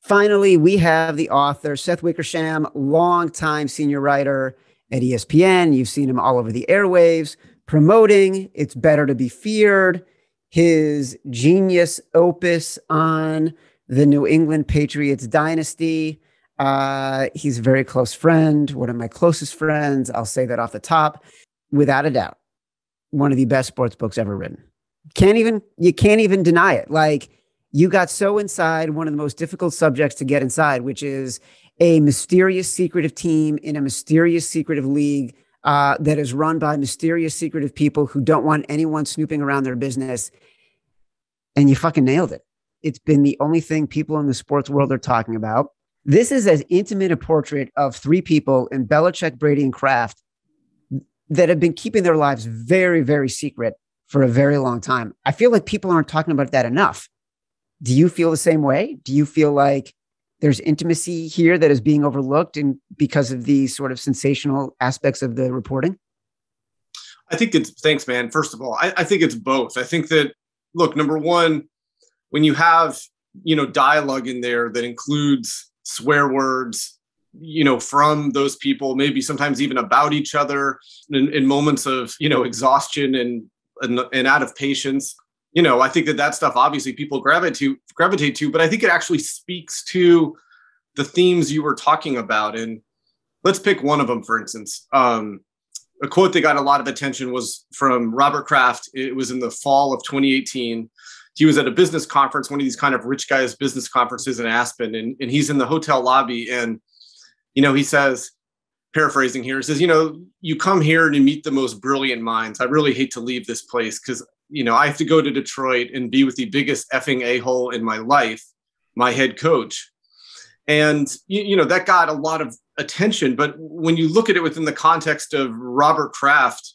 Finally, we have the author, Seth Wickersham, longtime senior writer at ESPN. You've seen him all over the airwaves promoting It's Better to Be Feared, his genius opus on the New England Patriots dynasty. He's a very close friend, one of my closest friends. I'll say that off the top, without a doubt. One of the best sports books ever written. You can't even deny it. Like, you got so inside one of the most difficult subjects to get inside, which is a mysterious, secretive team in a mysterious, secretive league that is run by mysterious, secretive people who don't want anyone snooping around their business. And you fucking nailed it. It's been the only thing people in the sports world are talking about. This is as intimate a portrait of three people in Belichick, Brady, and Kraft that have been keeping their lives very, very secret for a very long time. I feel like people aren't talking about that enough. Do you feel the same way? Do you feel like there's intimacy here that is being overlooked and because of the sort of sensational aspects of the reporting? I think thanks, man. First of all, I think it's both. I think that, look, number one, when you have, dialogue in there that includes swear words, from those people, maybe sometimes even about each other in moments of, exhaustion and out of patience. I think that stuff, obviously people gravitate to, but I think it actually speaks to the themes you were talking about. And let's pick one of them, for instance. A quote that got a lot of attention was from Robert Kraft. It was in the fall of 2018. He was at a business conference, one of these kind of rich guys business conferences in Aspen. And he's in the hotel lobby. And, he says, paraphrasing here, he says, you come here and you meet the most brilliant minds. I really hate to leave this place because I have to go to Detroit and be with the biggest effing a-hole in my life, my head coach. And, that got a lot of attention. But when you look at it within the context of Robert Kraft,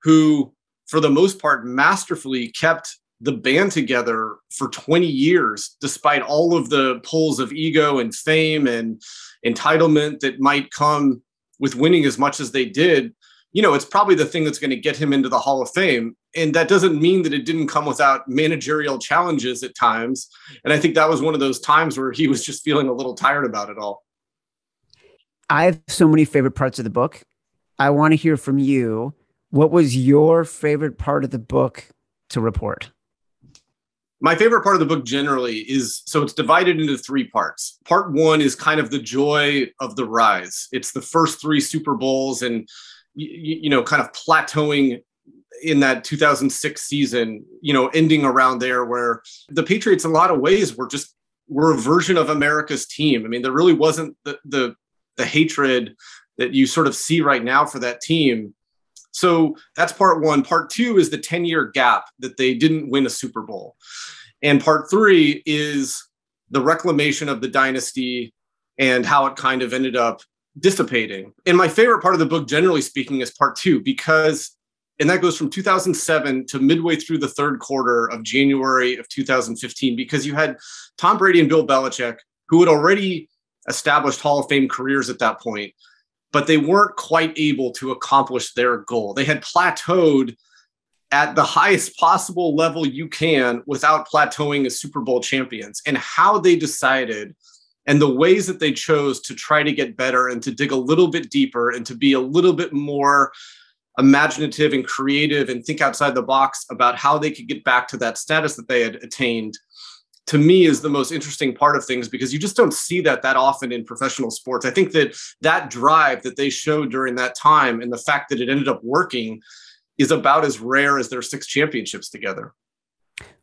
who, for the most part, masterfully kept the band together for 20 years, despite all of the pulls of ego and fame and entitlement that might come with winning as much as they did, it's probably the thing that's going to get him into the Hall of Fame. And that doesn't mean that it didn't come without managerial challenges at times. And I think that was one of those times where he was just feeling a little tired about it all. I have so many favorite parts of the book. I want to hear from you. What was your favorite part of the book to report? My favorite part of the book generally is, so it's divided into three parts. Part one is kind of the joy of the rise. It's the first three Super Bowls and, kind of plateauing in that 2006 season, ending around there where the Patriots in a lot of ways were a version of America's team. I mean, there really wasn't the hatred that you sort of see right now for that team. So that's part one. Part two is the 10-year gap that they didn't win a Super Bowl. And part three is the reclamation of the dynasty and how it kind of ended up dissipating. And my favorite part of the book, generally speaking, is part two, and that goes from 2007 to midway through the third quarter of January of 2015, because you had Tom Brady and Bill Belichick, who had already established Hall of Fame careers at that point, but they weren't quite able to accomplish their goal. They had plateaued at the highest possible level you can without plateauing as Super Bowl champions. And how they decided and the ways that they chose to try to get better and to dig a little bit deeper and to be a little bit more imaginative and creative and think outside the box about how they could get back to that status that they had attained, to me, is the most interesting part of things, because you just don't see that often in professional sports. I think that drive that they showed during that time and the fact that it ended up working is about as rare as their 6 championships together.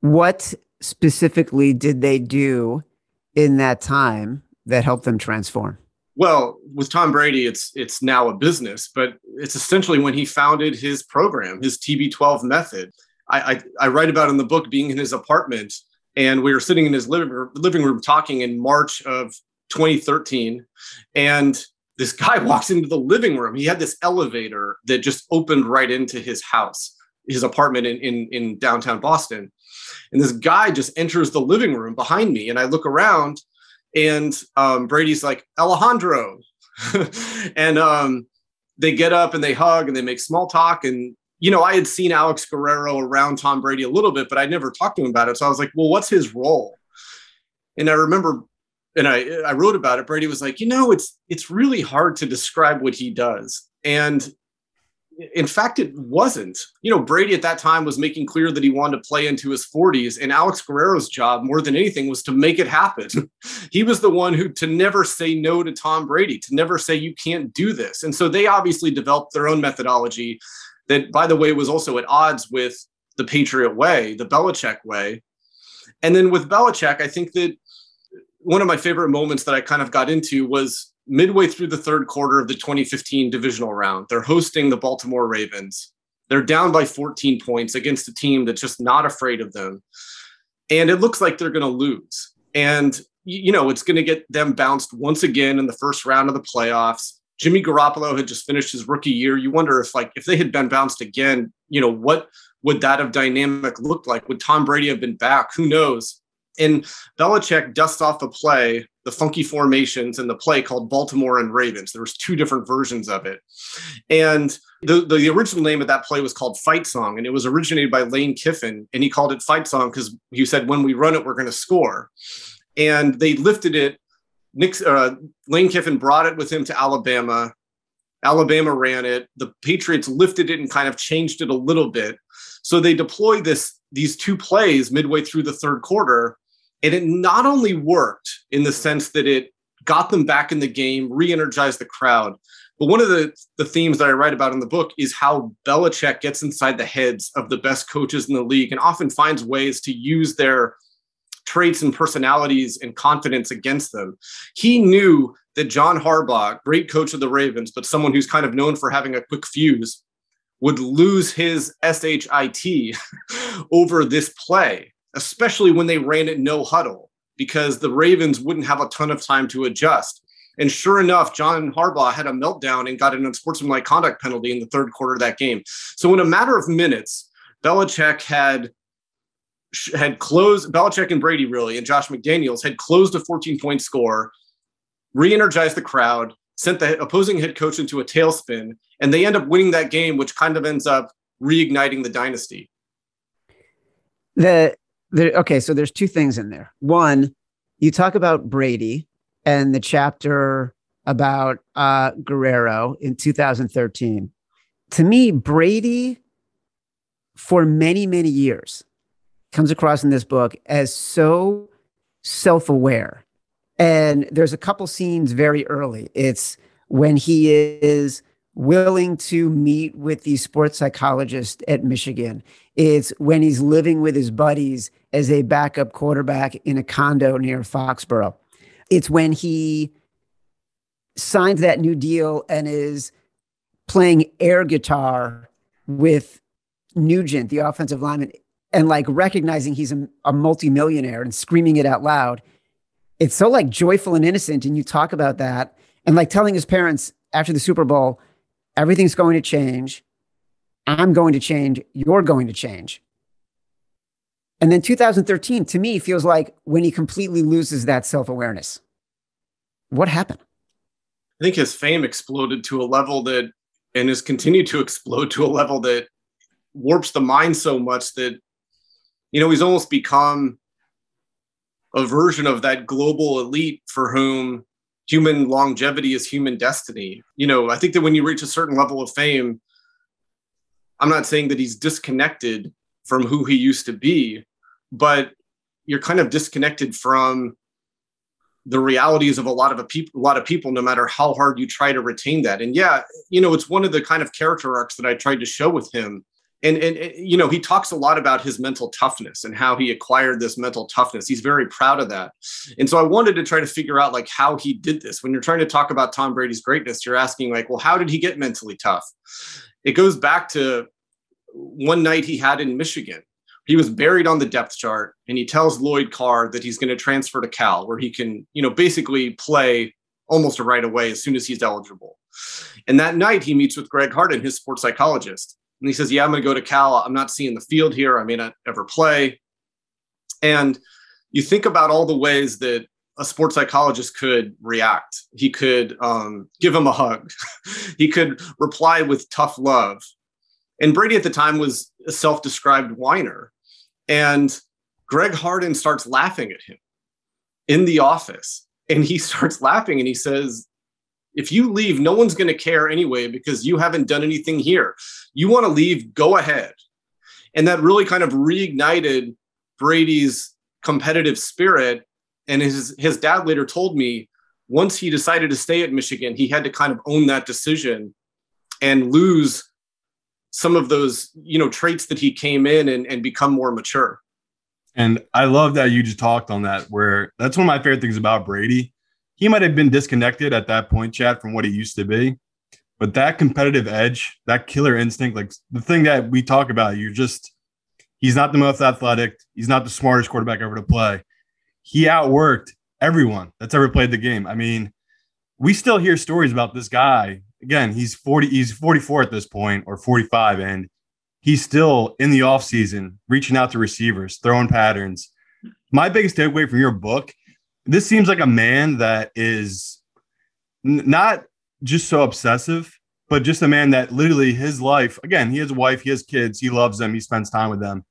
What specifically did they do in that time that helped them transform? Well, with Tom Brady, it's now a business, but it's essentially when he founded his program, his TB12 method. I write about in the book being in his apartment, and we were sitting in his living room talking in March of 2013, and this guy walks into the living room. He had this elevator that just opened right into his house, his apartment in downtown Boston. And this guy just enters the living room behind me, and I look around, and Brady's like, Alejandro. And they get up and they hug and they make small talk. And, I had seen Alex Guerrero around Tom Brady a little bit, but I'd never talked to him about it. So I was like, well, what's his role? And I remember and I wrote about it, Brady was like, it's really hard to describe what he does. And in fact, it wasn't. Brady at that time was making clear that he wanted to play into his 40s, and Alex Guerrero's job more than anything was to make it happen. He was the one who to never say no to Tom Brady, to never say you can't do this. And so they obviously developed their own methodology that, by the way, was also at odds with the Patriot way, the Belichick way. And then with Belichick, I think that one of my favorite moments that I kind of got into was midway through the third quarter of the 2015 divisional round. They're hosting the Baltimore Ravens. They're down by 14 points against a team that's just not afraid of them. And it looks like they're going to lose. And, it's going to get them bounced once again in the first round of the playoffs. Jimmy Garoppolo had just finished his rookie year. You wonder if they had been bounced again, what would that have dynamic looked like? Would Tom Brady have been back? Who knows? And Belichick dusts off a play, the funky formations, and the play called Baltimore and Ravens. There was two different versions of it. And the original name of that play was called Fight Song, and it was originated by Lane Kiffin, and he called it Fight Song because he said, when we run it, we're going to score. And they lifted it. Lane Kiffin brought it with him to Alabama. Alabama ran it. The Patriots lifted it and kind of changed it a little bit. So they deployed these two plays midway through the third quarter. And it not only worked in the sense that it got them back in the game, re-energized the crowd, but one of the themes that I write about in the book is how Belichick gets inside the heads of the best coaches in the league and often finds ways to use their traits and personalities and confidence against them. He knew that John Harbaugh, great coach of the Ravens, but someone who's kind of known for having a quick fuse, would lose his SHIT over this play, especially when they ran it no huddle, because the Ravens wouldn't have a ton of time to adjust. And sure enough, John Harbaugh had a meltdown and got an unsportsmanlike conduct penalty in the third quarter of that game. So in a matter of minutes, Belichick had closed, Belichick and Brady really, and Josh McDaniels had closed a 14-point score, re-energized the crowd, sent the opposing head coach into a tailspin, and they end up winning that game, which kind of ends up reigniting the dynasty. Okay, so there's two things in there. One, you talk about Brady and the chapter about Guerrero in 2013. To me, Brady, for many, many years, comes across in this book as so self-aware. And there's a couple scenes very early. It's when he is willing to meet with the sports psychologist at Michigan. It's when he's living with his buddies as a backup quarterback in a condo near Foxborough. It's when he signs that new deal and is playing air guitar with Nugent, the offensive lineman, and recognizing he's a multimillionaire and screaming it out loud. It's so joyful and innocent. And you talk about that and telling his parents after the Super Bowl, everything's going to change. I'm going to change. You're going to change. And then 2013 to me feels like when he completely loses that self-awareness. What happened? I think his fame exploded to a level that, and has continued to explode to a level that warps the mind so much that, he's almost become a version of that global elite for whom human longevity is human destiny. I think that when you reach a certain level of fame, I'm not saying that he's disconnected from who he used to be, but you're kind of disconnected from the realities of a lot of people, no matter how hard you try to retain that. And yeah, it's one of the kind of character arcs that I tried to show with him. And he talks a lot about his mental toughness and how he acquired this mental toughness. He's very proud of that. And so I wanted to try to figure out how he did this. When you're trying to talk about Tom Brady's greatness, you're asking well, how did he get mentally tough? It goes back to one night he had in Michigan. He was buried on the depth chart, and he tells Lloyd Carr that he's going to transfer to Cal, where he can, basically play almost right away as soon as he's eligible. And that night he meets with Greg Harden, his sports psychologist. And he says, yeah, I'm going to go to Cal. I'm not seeing the field here. I may not ever play. And you think about all the ways that a sports psychologist could react. He could give him a hug. He could reply with tough love. And Brady at the time was a self-described whiner. And Greg Harden starts laughing at him in the office And he starts laughing and he says, if you leave, no one's going to care anyway, because you haven't done anything here. You want to leave, go ahead. And that really kind of reignited Brady's competitive spirit. And his dad later told me, once he decided to stay at Michigan, he had to kind of own that decision and lose some of those, traits that he came in and become more mature. And I love that you just talked on that, where that's one of my favorite things about Brady. He might have been disconnected at that point, Chad, from what he used to be. But that competitive edge, that killer instinct, like the thing that we talk about, he's not the most athletic. He's not the smartest quarterback ever to play. He outworked everyone that's ever played the game. I mean, we still hear stories about this guy. Again, he's 44 at this point, or 45, and he's still in the offseason reaching out to receivers, throwing patterns. My biggest takeaway from your book, this seems like a man that is not just so obsessive, but just a man that literally his life, again, he has a wife, he has kids, he loves them, he spends time with them.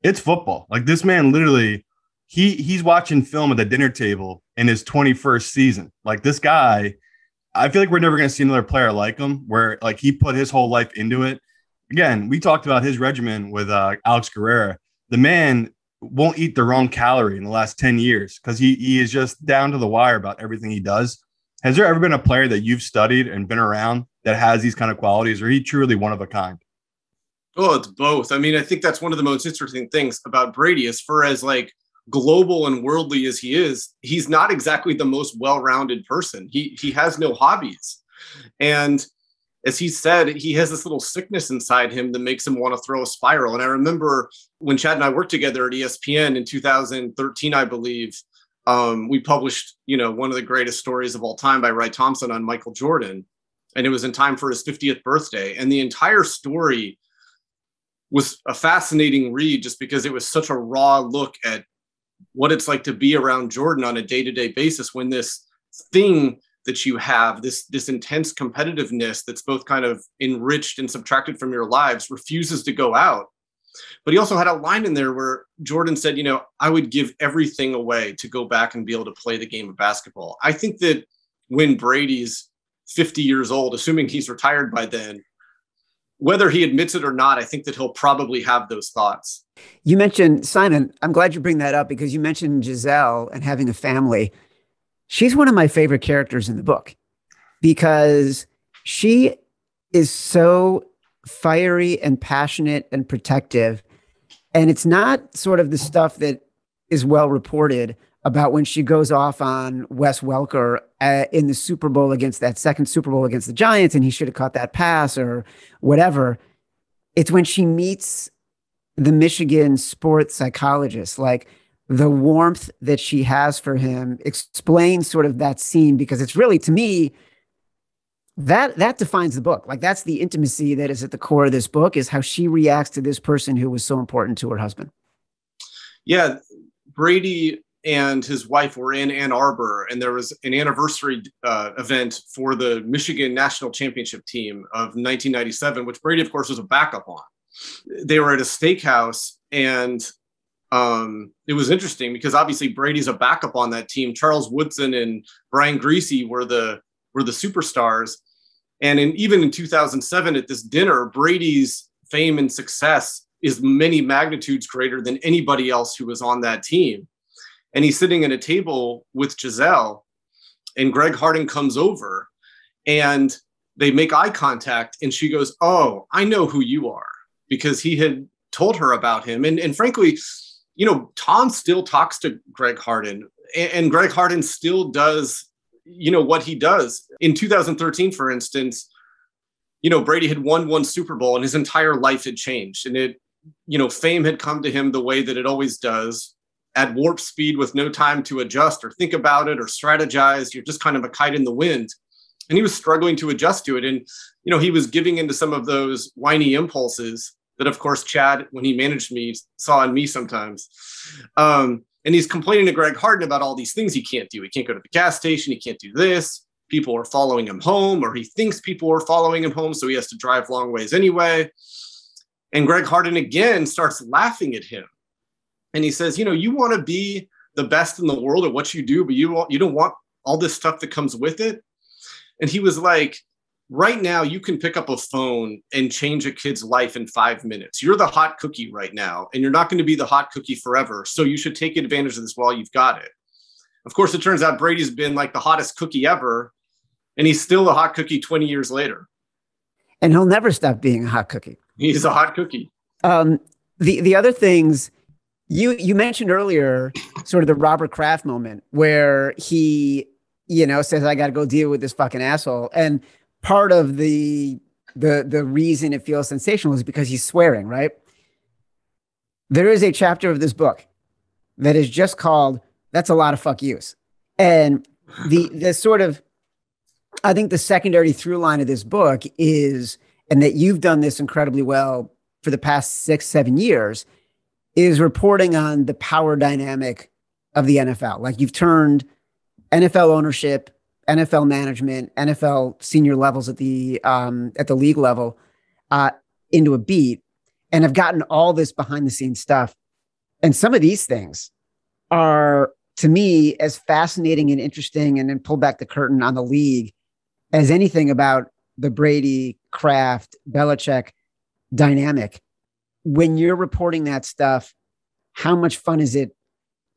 It's football. Like this man literally, he's watching film at the dinner table in his 21st season. Like this guy, I feel like we're never going to see another player like him, where like he put his whole life into it. Again, we talked about his regimen with Alex Guerrero. The man won't eat the wrong calorie in the last 10 years because he is just down to the wire about everything he does. Has there ever been a player that you've studied and been around that has these kind of qualities, or he truly one of a kind? Oh, it's both. I mean, I think that's one of the most interesting things about Brady, as far as like global and worldly as he is, he's not exactly the most well-rounded person. He has no hobbies. And as he said, he has this little sickness inside him that makes him want to throw a spiral. And I remember when Chad and I worked together at ESPN in 2013, I believe, we published, one of the greatest stories of all time by Ray Thompson on Michael Jordan. And it was in time for his 50th birthday. And the entire story was a fascinating read just because it was such a raw look at what it's like to be around Jordan on a day-to-day basis when this thing that you have, this intense competitiveness that's both kind of enriched and subtracted from your lives, refuses to go out. But he also had a line in there where Jordan said, I would give everything away to go back and be able to play the game of basketball. I think that when Brady's 50 years old, assuming he's retired by then, whether he admits it or not, I think that he'll probably have those thoughts. You mentioned, Simon, I'm glad you bring that up because you mentioned Giselle and having a family. She's one of my favorite characters in the book because she is so fiery and passionate and protective. And it's not sort of the stuff that is well reported about when she goes off on Wes Welker in the Super Bowl against that second Super Bowl against the Giants, and he should have caught that pass or whatever. It's when she meets the Michigan sports psychologist, like the warmth that she has for him explains sort of that scene, because it's really, to me, that defines the book. Like that's the intimacy that is at the core of this book, is how she reacts to this person who was so important to her husband. Yeah, Brady and his wife were in Ann Arbor, and there was an anniversary event for the Michigan national championship team of 1997, which Brady, of course, was a backup on. They were at a steakhouse, and it was interesting because obviously Brady's a backup on that team. Charles Woodson and Brian Griese were the superstars. And even in 2007 at this dinner, Brady's fame and success is many magnitudes greater than anybody else who was on that team. And he's sitting at a table with Giselle, and Greg Harden comes over and they make eye contact, and she goes, "Oh, I know who you are," because he had told her about him. And frankly, Tom still talks to Greg Harden, and Greg Harden still does, what he does. In 2013, for instance, Brady had won one Super Bowl and his entire life had changed. And fame had come to him the way that it always does, at warp speed with no time to adjust or think about it or strategize. You're just kind of a kite in the wind. And he was struggling to adjust to it. And, he was giving into some of those whiny impulses that, of course, Chad, when he managed me, saw in me sometimes. And he's complaining to Greg Harden about all these things he can't do. He can't go to the gas station. He can't do this. People are following him home, or he thinks people are following him home, so he has to drive long ways anyway. And Greg Harden again starts laughing at him. And he says, you want to be the best in the world at what you do, but you don't want all this stuff that comes with it. And he was like, right now you can pick up a phone and change a kid's life in 5 minutes. You're the hot cookie right now, and you're not going to be the hot cookie forever. So you should take advantage of this while you've got it. Of course, it turns out Brady's been like the hottest cookie ever, and he's still a hot cookie 20 years later. And he'll never stop being a hot cookie. He's a hot cookie. The other things you mentioned earlier, sort of the Robert Kraft moment where he, says, I got to go deal with this fucking asshole. And part of the reason it feels sensational is because he's swearing, right? There is a chapter of this book that is just called "That's a Lot of Fuck Yous." And the sort of, I think the secondary through line of this book is, and that you've done this incredibly well for the past 6-7 years, is reporting on the power dynamic of the NFL. Like, you've turned NFL ownership, NFL management, NFL senior levels at the league level into a beat, and have gotten all this behind the scenes stuff. And some of these things are, to me, as fascinating and interesting, and then pull back the curtain on the league, as anything about the Brady, Kraft, Belichick dynamic. When you're reporting that stuff, how much fun is it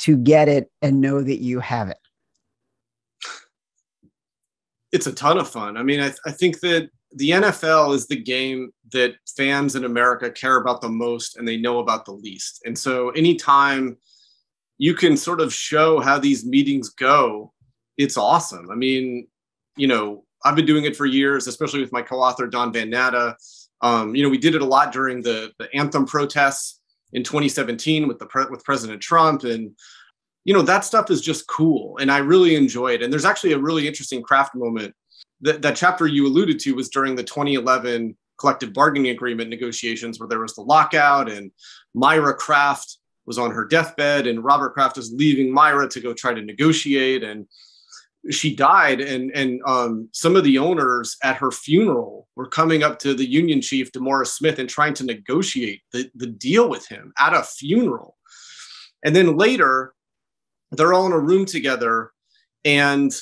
to get it and know that you have it? It's a ton of fun. I mean, I think that the NFL is the game that fans in America care about the most and they know about the least. And so anytime you can sort of show how these meetings go, it's awesome. I mean, I've been doing it for years, especially with my co-author, Don Van Natta. We did it a lot during the anthem protests in 2017 with President Trump. And, that stuff is just cool. And I really enjoy it. And there's actually a really interesting Kraft moment. That chapter you alluded to was during the 2011 collective bargaining agreement negotiations, where there was the lockout and Myra Kraft was on her deathbed and Robert Kraft was leaving Myra to go try to negotiate. And she died, and some of the owners at her funeral were coming up to the union chief, DeMorris Smith, and trying to negotiate the deal with him at a funeral. And then later, they're all in a room together, and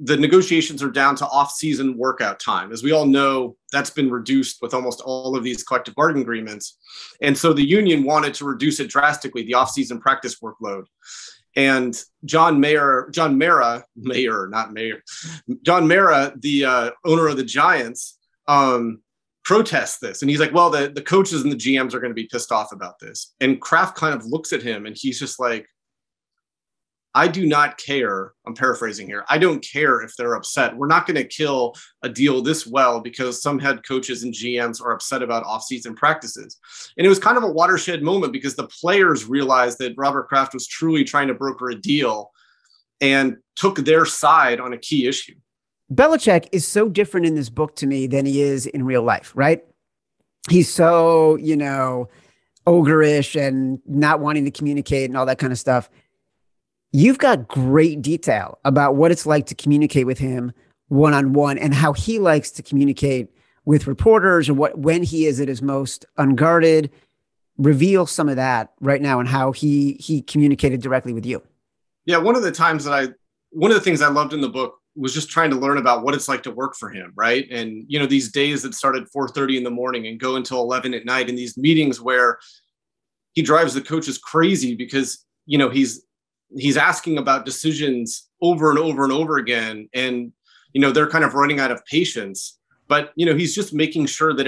the negotiations are down to off-season workout time. As we all know, that's been reduced with almost all of these collective bargaining agreements. And so the union wanted to reduce it drastically, the off-season practice workload. And John Mara, the owner of the Giants, protests this. And he's like, well, the coaches and the GMs are going to be pissed off about this. And Kraft kind of looks at him and he's just like, I do not care. I'm paraphrasing here. I don't care if they're upset. We're not going to kill a deal this well because some head coaches and GMs are upset about off-season practices. And it was kind of a watershed moment because the players realized that Robert Kraft was truly trying to broker a deal and took their side on a key issue. Belichick is so different in this book to me than he is in real life, right? He's so, ogreish and not wanting to communicate and all that kind of stuff. You've got great detail about what it's like to communicate with him one-on-one and how he likes to communicate with reporters, or when he is at his most unguarded. Reveal some of that right now and how he communicated directly with you. Yeah, one of the things I loved in the book was just trying to learn about what it's like to work for him, right? And, these days that start at 4:30 in the morning and go until 11 at night, in these meetings where he drives the coaches crazy because, he's asking about decisions over and over and over again. And, they're kind of running out of patience, but, he's just making sure that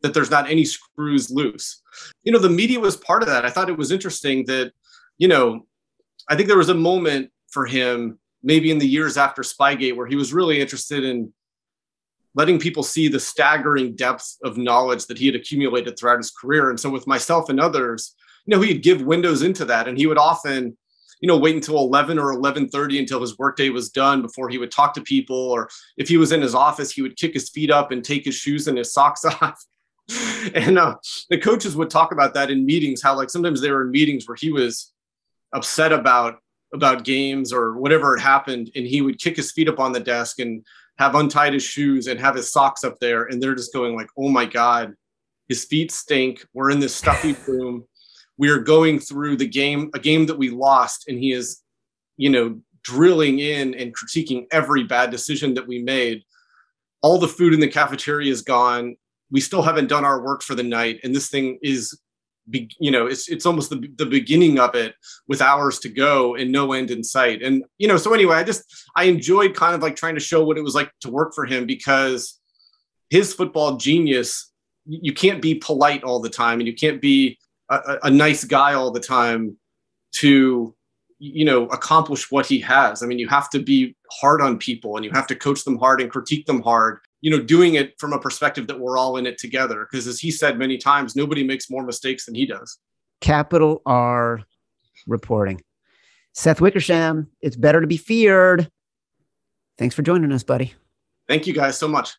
there's not any screws loose. The media was part of that. I thought it was interesting that, I think there was a moment for him, maybe in the years after Spygate, where he was really interested in letting people see the staggering depth of knowledge that he had accumulated throughout his career. And so with myself and others, he'd give windows into that, and he would often wait until 11 or 11:30 until his workday was done before he would talk to people. Or if he was in his office, he would kick his feet up and take his shoes and his socks off. And the coaches would talk about that in meetings, how like sometimes they were in meetings where he was upset about games or whatever had happened, and he would kick his feet up on the desk and have untied his shoes and have his socks up there. And they're just going like, oh my God, his feet stink. We're in this stuffy room. We are going through a game that we lost, and he is, drilling in and critiquing every bad decision that we made. All the food in the cafeteria is gone. We still haven't done our work for the night. And this thing is, it's almost the beginning of it with hours to go and no end in sight. And, so anyway, I enjoyed kind of like trying to show what it was like to work for him, because his football genius, you can't be polite all the time, and you can't be a nice guy all the time to, accomplish what he has. I mean, you have to be hard on people, and you have to coach them hard and critique them hard, doing it from a perspective that we're all in it together. Because as he said many times, nobody makes more mistakes than he does. Capital R reporting. Seth Wickersham, it's better to be feared. Thanks for joining us, buddy. Thank you guys so much.